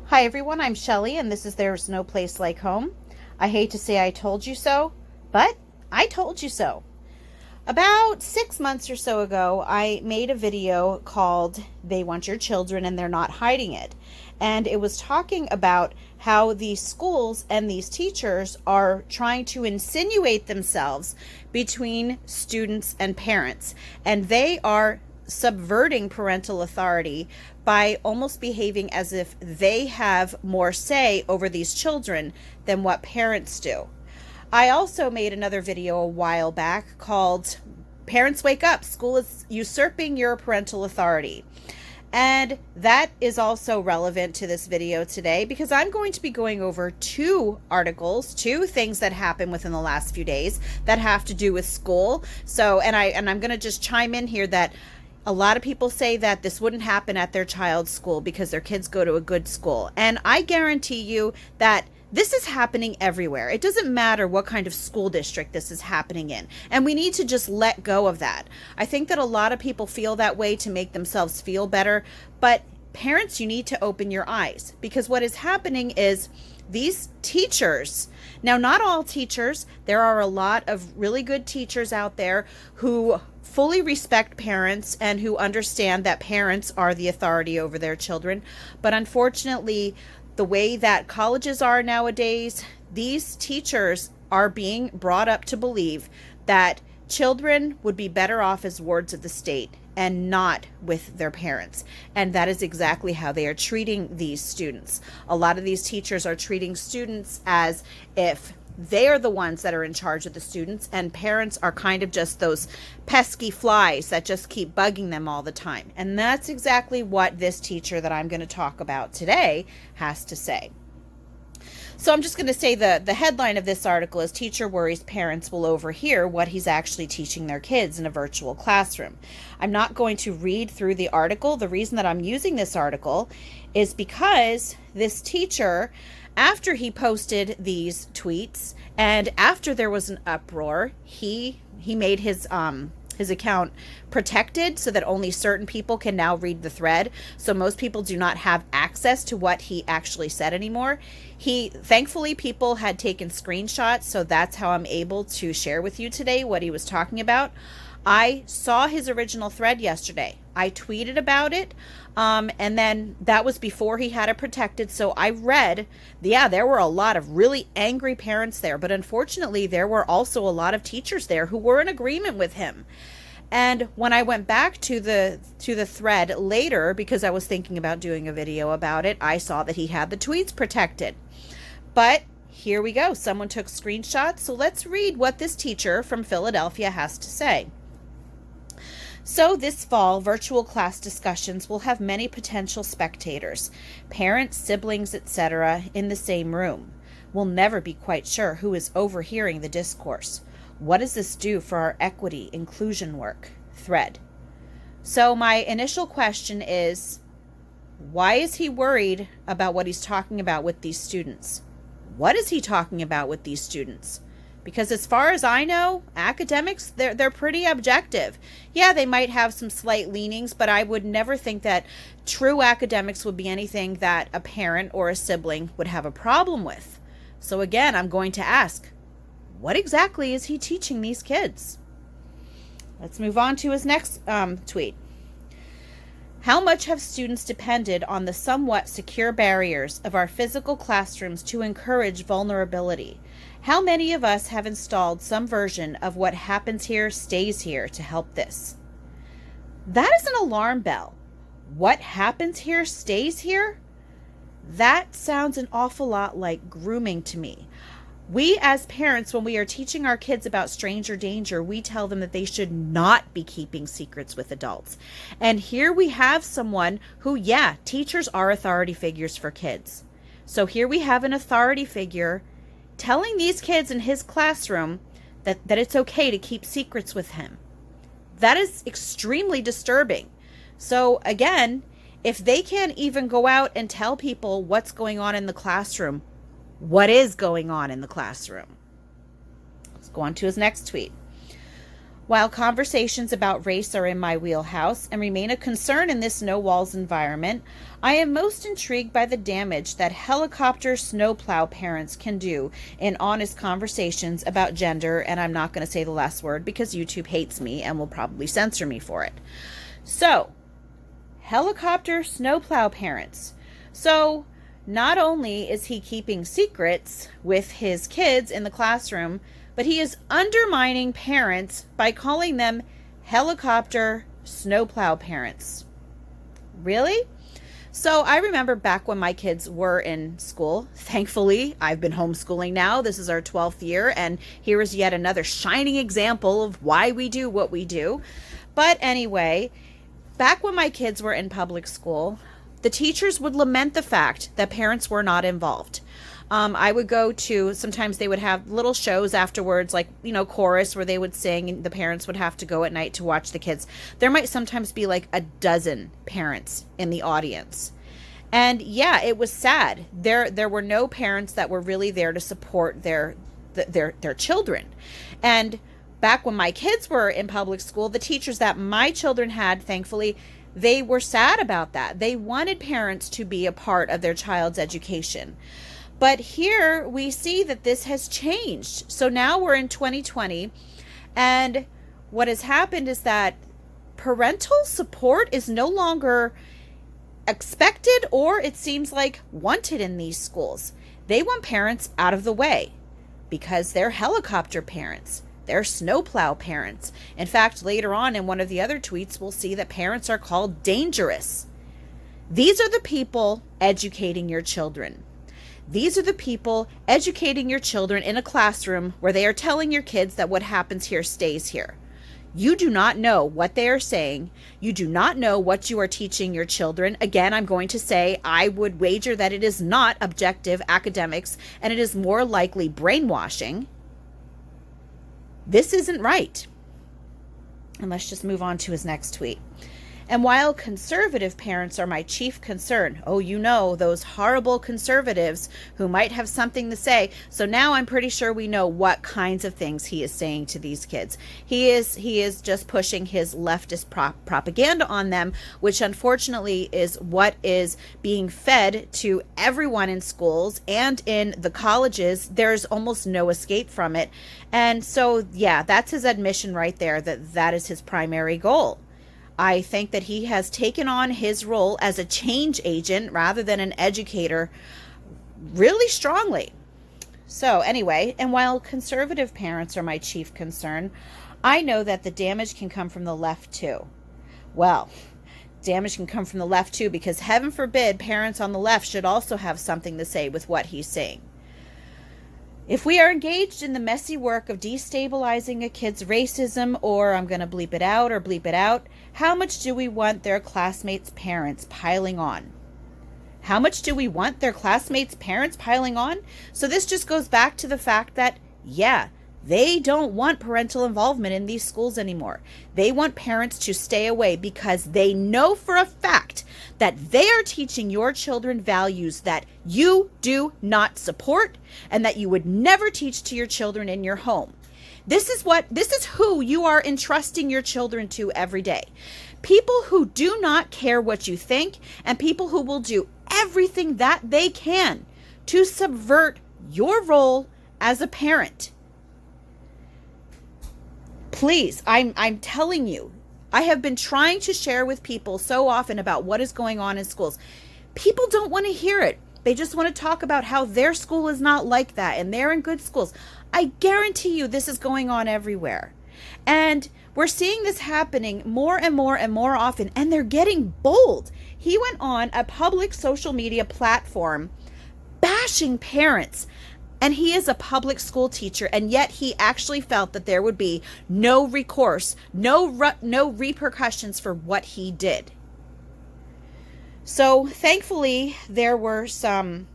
Hi everyone, I'm Shelly and this is There's No Place Like Home. I hate to say I told you so, but I told you so. About 6 months or so ago, I made a video called They Want Your Children and They're Not Hiding It. And it was talking about how these schools and these teachers are trying to insinuate themselves between students and parents. And they are subverting parental authority by almost behaving as if they have more say over these children than what parents do. I also made another video a while back called Parents Wake Up, School is Usurping Your Parental Authority. And that is also relevant to this video today because I'm going to be going over two things that happened within the last few days that have to do with school. I'm going to just chime in here that a lot of people say that this wouldn't happen at their child's school because their kids go to a good school. And I guarantee you that this is happening everywhere. It doesn't matter what kind of school district this is happening in. And we need to just let go of that. I think that a lot of people feel that way to make themselves feel better. But parents, you need to open your eyes because what is happening is these teachers, now not all teachers, there are a lot of really good teachers out there who fully respect parents and who understand that parents are the authority over their children. But unfortunately, the way that colleges are nowadays, these teachers are being brought up to believe that children would be better off as wards of the state and not with their parents. And that is exactly how they are treating these students. A lot of these teachers are treating students as if they are the ones that are in charge of the students, and parents are kind of just those pesky flies that just keep bugging them all the time. And that's exactly what this teacher that I'm going to talk about today has to say. So I'm just going to say the headline of this article is Teacher Worries Parents Will Overhear What He's Actually Teaching Their Kids in a Virtual Classroom. I'm not going to read through the article. The reason that I'm using this article is because this teacher, after he posted these tweets and after there was an uproar, he made his account protected so that only certain people can now read the thread. So most people do not have access to what he actually said anymore. Thankfully, people had taken screenshots, so that's how I'm able to share with you today what he was talking about. I saw his original thread yesterday. I tweeted about it, and then that was before he had it protected. So I read, there were a lot of really angry parents there, but unfortunately there were also a lot of teachers there who were in agreement with him. And when I went back to the thread later, because I was thinking about doing a video about it, I saw that he had the tweets protected. But here we go. Someone took screenshots. So let's read what this teacher from Philadelphia has to say. So this fall, virtual class discussions will have many potential spectators, parents, siblings, etc., in the same room. We'll never be quite sure who is overhearing the discourse. What does this do for our equity inclusion work? Thread. So my initial question is, why is he worried about what he's talking about with these students? What is he talking about with these students? Because as far as I know, academics, they're pretty objective. Yeah, they might have some slight leanings, but I would never think that true academics would be anything that a parent or a sibling would have a problem with. So again, I'm going to ask, what exactly is he teaching these kids? Let's move on to his next tweet. How much have students depended on the somewhat secure barriers of our physical classrooms to encourage vulnerability? How many of us have installed some version of what happens here stays here to help this? That is an alarm bell. What happens here stays here? That sounds an awful lot like grooming to me. We as parents, when we are teaching our kids about stranger danger, we tell them that they should not be keeping secrets with adults. And here we have someone who, teachers are authority figures for kids. So here we have an authority figure telling these kids in his classroom that it's okay to keep secrets with him. That is extremely disturbing. So again, if they can't even go out and tell people what's going on in the classroom, what is going on in the classroom? Let's go on to his next tweet. While conversations about race are in my wheelhouse and remain a concern in this no-walls environment, I am most intrigued by the damage that helicopter snowplow parents can do in honest conversations about gender, and I'm not going to say the last word because YouTube hates me and will probably censor me for it. So, helicopter snowplow parents. So, not only is he keeping secrets with his kids in the classroom, but he is undermining parents by calling them helicopter snowplow parents. Really? So I remember back when my kids were in school. Thankfully, I've been homeschooling now. This is our 12th year, and here is yet another shining example of why we do what we do. But anyway, back when my kids were in public school, the teachers would lament the fact that parents were not involved. I would go to, sometimes they would have little shows afterwards, like, chorus where they would sing, and the parents would have to go at night to watch the kids. There might sometimes be like a dozen parents in the audience. And yeah, it was sad. There were no parents that were really there to support their children. And back when my kids were in public school, the teachers that my children had, thankfully, they were sad about that. They wanted parents to be a part of their child's education. But here we see that this has changed. So now we're in 2020, and what has happened is that parental support is no longer expected, or it seems like wanted in these schools. They want parents out of the way because they're helicopter parents. They're snowplow parents. In fact, later on in one of the other tweets, we'll see that parents are called dangerous. These are the people educating your children. These are the people educating your children in a classroom where they are telling your kids that what happens here stays here. You do not know what they are saying. You do not know what you are teaching your children. Again, I'm going to say I would wager that it is not objective academics, and it is more likely brainwashing. This isn't right. And let's just move on to his next tweet. And while conservative parents are my chief concern, those horrible conservatives who might have something to say. So now I'm pretty sure we know what kinds of things he is saying to these kids. He is just pushing his leftist propaganda on them, which unfortunately is what is being fed to everyone in schools and in the colleges. There's almost no escape from it. And so, yeah, that's his admission right there, that is his primary goal. I think that he has taken on his role as a change agent rather than an educator really strongly. So anyway, and while conservative parents are my chief concern, I know that the damage can come from the left too. Well, damage can come from the left too, because heaven forbid parents on the left should also have something to say with what he's saying. If we are engaged in the messy work of destabilizing a kid's racism, or I'm going to bleep it out, how much do we want their classmates' parents piling on? How much do we want their classmates' parents piling on? So this just goes back to the fact that, yeah, they don't want parental involvement in these schools anymore. They want parents to stay away because they know for a fact that they are teaching your children values that you do not support and that you would never teach to your children in your home. This is who you are entrusting your children to every day. People who do not care what you think, and people who will do everything that they can to subvert your role as a parent. Please, I'm telling you, I have been trying to share with people so often about what is going on in schools. People don't want to hear it. They just want to talk about how their school is not like that and they're in good schools. I guarantee you this is going on everywhere. And we're seeing this happening more and more and more often, and they're getting bold. He went on a public social media platform bashing parents. And he is a public school teacher, and yet he actually felt that there would be no recourse, no repercussions for what he did. So thankfully, there were some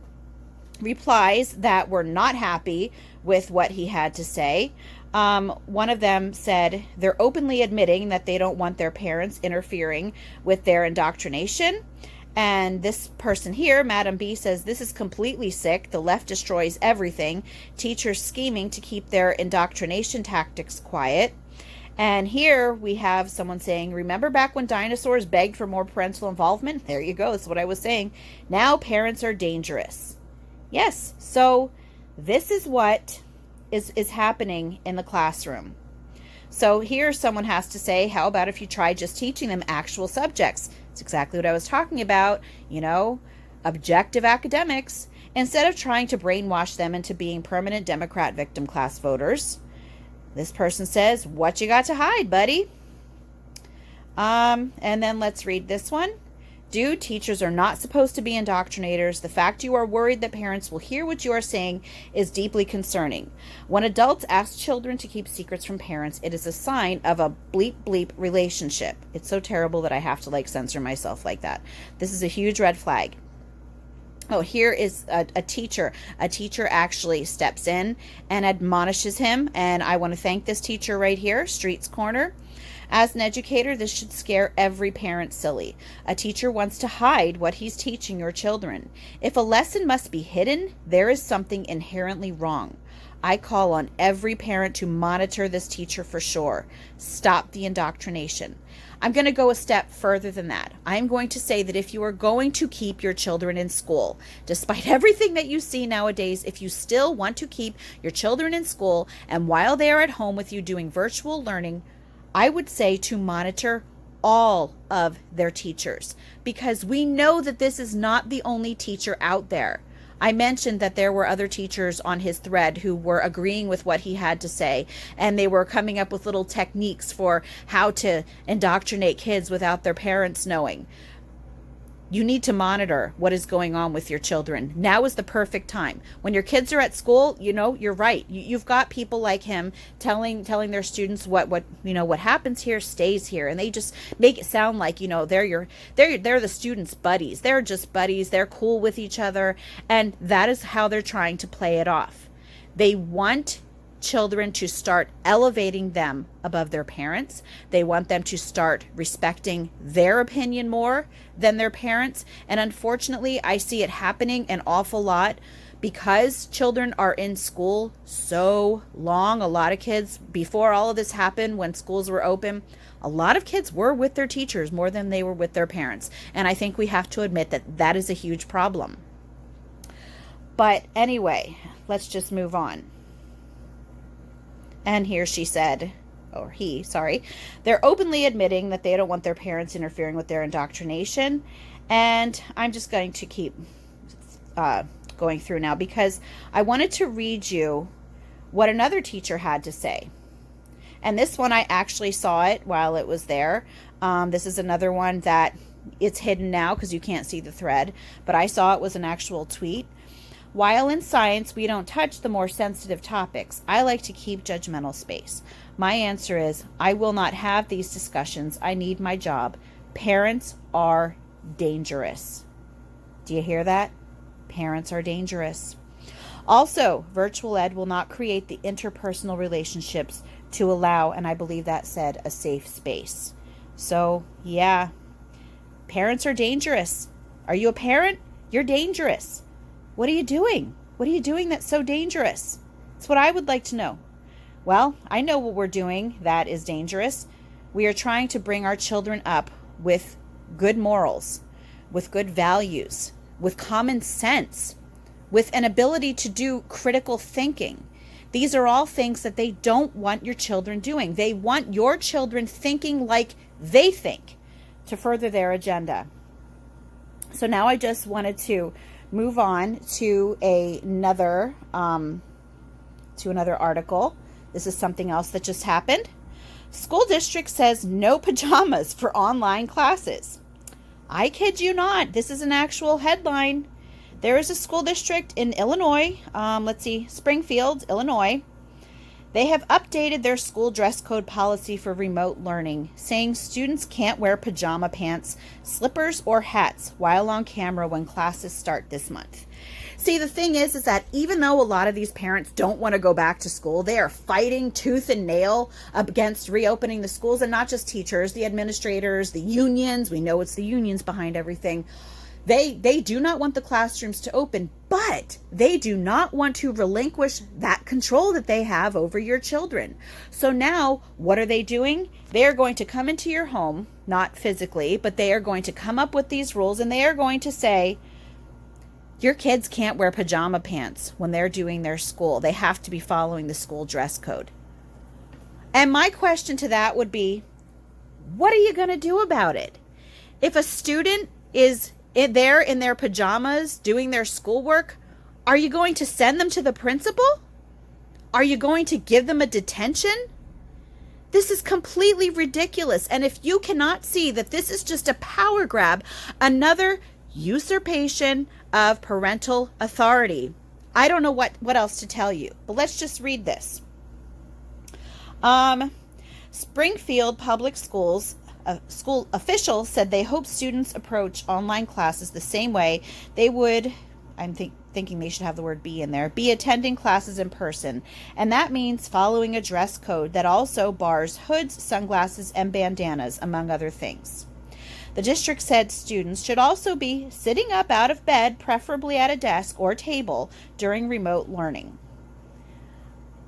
replies that were not happy with what he had to say. One of them said they're openly admitting that they don't want their parents interfering with their indoctrination. And this person here, Madam B, says this is completely sick. The left destroys everything. Teachers scheming to keep their indoctrination tactics quiet. And here we have someone saying, remember back when dinosaurs begged for more parental involvement? There you go. That's what I was saying. Now parents are dangerous. Yes. So this is what is happening in the classroom. So here someone has to say, how about if you try just teaching them actual subjects? It's exactly what I was talking about, objective academics, instead of trying to brainwash them into being permanent Democrat victim class voters. This person says, what you got to hide, buddy? And then let's read this one. Dude, teachers are not supposed to be indoctrinators. The fact you are worried that parents will hear what you are saying is deeply concerning. When adults ask children to keep secrets from parents, it is a sign of a bleep bleep relationship. It's so terrible that I have to censor myself like that. This is a huge red flag. Oh, here is a teacher. A teacher actually steps in and admonishes him. And I want to thank this teacher right here, Streets Corner. As an educator, this should scare every parent silly. A teacher wants to hide what he's teaching your children. If a lesson must be hidden, there is something inherently wrong. I call on every parent to monitor this teacher for sure. Stop the indoctrination. I'm going to go a step further than that. I'm going to say that if you are going to keep your children in school, despite everything that you see nowadays, if you still want to keep your children in school and while they are at home with you doing virtual learning, I would say to monitor all of their teachers, because we know that this is not the only teacher out there. I mentioned that there were other teachers on his thread who were agreeing with what he had to say, and they were coming up with little techniques for how to indoctrinate kids without their parents knowing. You need to monitor what is going on with your children. Now is the perfect time. When your kids are at school, you're right. You've got people like him telling their students what happens here stays here, and they just make it sound like they're the students' buddies. They're just buddies. They're cool with each other, and that is how they're trying to play it off. They want children to start elevating them above their parents. They want them to start respecting their opinion more than their parents. And unfortunately, I see it happening an awful lot because children are in school so long. A lot of kids, before all of this happened, when schools were open, a lot of kids were with their teachers more than they were with their parents. And I think we have to admit that that is a huge problem. But anyway, let's just move on. And here she said, or he, sorry, they're openly admitting that they don't want their parents interfering with their indoctrination. And I'm just going to keep going through now because I wanted to read you what another teacher had to say. And this one, I actually saw it while it was there. This is another one that it's hidden now because you can't see the thread, but I saw it was an actual tweet. While in science we don't touch the more sensitive topics, I like to keep judgmental space. My answer is, I will not have these discussions. I need my job. Parents are dangerous. Do you hear that? Parents are dangerous. Also, virtual ed will not create the interpersonal relationships to allow, and I believe that said, a safe space. So, yeah, parents are dangerous. Are you a parent? You're dangerous. What are you doing? What are you doing that's so dangerous? That's what I would like to know. Well, I know what we're doing that is dangerous. We are trying to bring our children up with good morals, with good values, with common sense, with an ability to do critical thinking. These are all things that they don't want your children doing. They want your children thinking like they think to further their agenda. So now I just wanted to move on to another article. This is something else that just happened. School district says no pajamas for online classes. I kid you not. This is an actual headline. There is a school district in Illinois. Springfield, Illinois. They have updated their school dress code policy for remote learning, saying students can't wear pajama pants, slippers, or hats while on camera when classes start this month. See, the thing is that even though a lot of these parents don't want to go back to school, they are fighting tooth and nail against reopening the schools, and not just teachers, the administrators, the unions. We know it's the unions behind everything. They do not want the classrooms to open, but they do not want to relinquish that control that they have over your children. So now what are they doing? They are going to come into your home, not physically, but they are going to come up with these rules, and they are going to say, your kids can't wear pajama pants when they're doing their school. They have to be following the school dress code. And my question to that would be, what are you going to do about it? If a student is there in their pajamas doing their schoolwork, are you going to send them to the principal? Are you going to give them a detention? This is completely ridiculous. And if you cannot see that this is just a power grab, another usurpation of parental authority, I don't know what else to tell you. But let's just read this. Springfield Public Schools school officials said they hope students approach online classes the same way they would, thinking they should have the word be in there, be attending classes in person. And that means following a dress code that also bars hoods, sunglasses, and bandanas, among other things. The district said students should also be sitting up out of bed, preferably at a desk or table, during remote learning.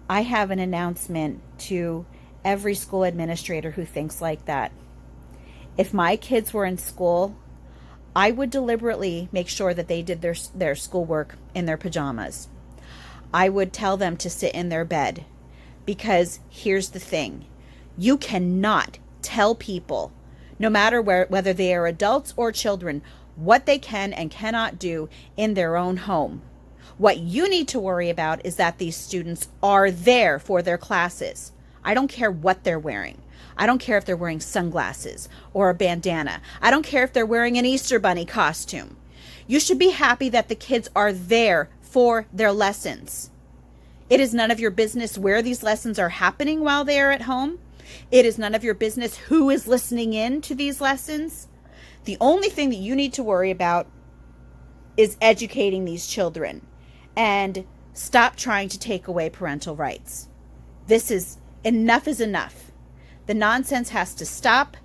I have an announcement to every school administrator who thinks like that. If my kids were in school, I would deliberately make sure that they did their schoolwork in their pajamas. I would tell them to sit in their bed, because here's the thing. You cannot tell people, no matter whether they are adults or children, what they can and cannot do in their own home. What you need to worry about is that these students are there for their classes. I don't care what they're wearing. I don't care if they're wearing sunglasses or a bandana. I don't care if they're wearing an Easter bunny costume. You should be happy that the kids are there for their lessons. It is none of your business where these lessons are happening while they are at home. It is none of your business who is listening in to these lessons. The only thing that you need to worry about is educating these children, and stop trying to take away parental rights. Enough is enough. The nonsense has to stop.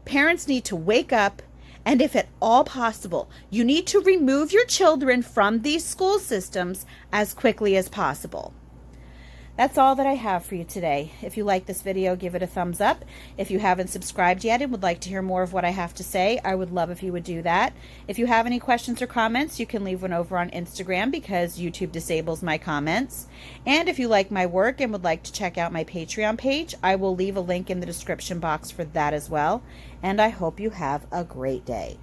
Parents need to wake up, and if at all possible, you need to remove your children from these school systems as quickly as possible. That's all that I have for you today. If you like this video, give it a thumbs up. If you haven't subscribed yet and would like to hear more of what I have to say, I would love if you would do that. If you have any questions or comments, you can leave one over on Instagram, because YouTube disables my comments. And if you like my work and would like to check out my Patreon page, I will leave a link in the description box for that as well. And I hope you have a great day.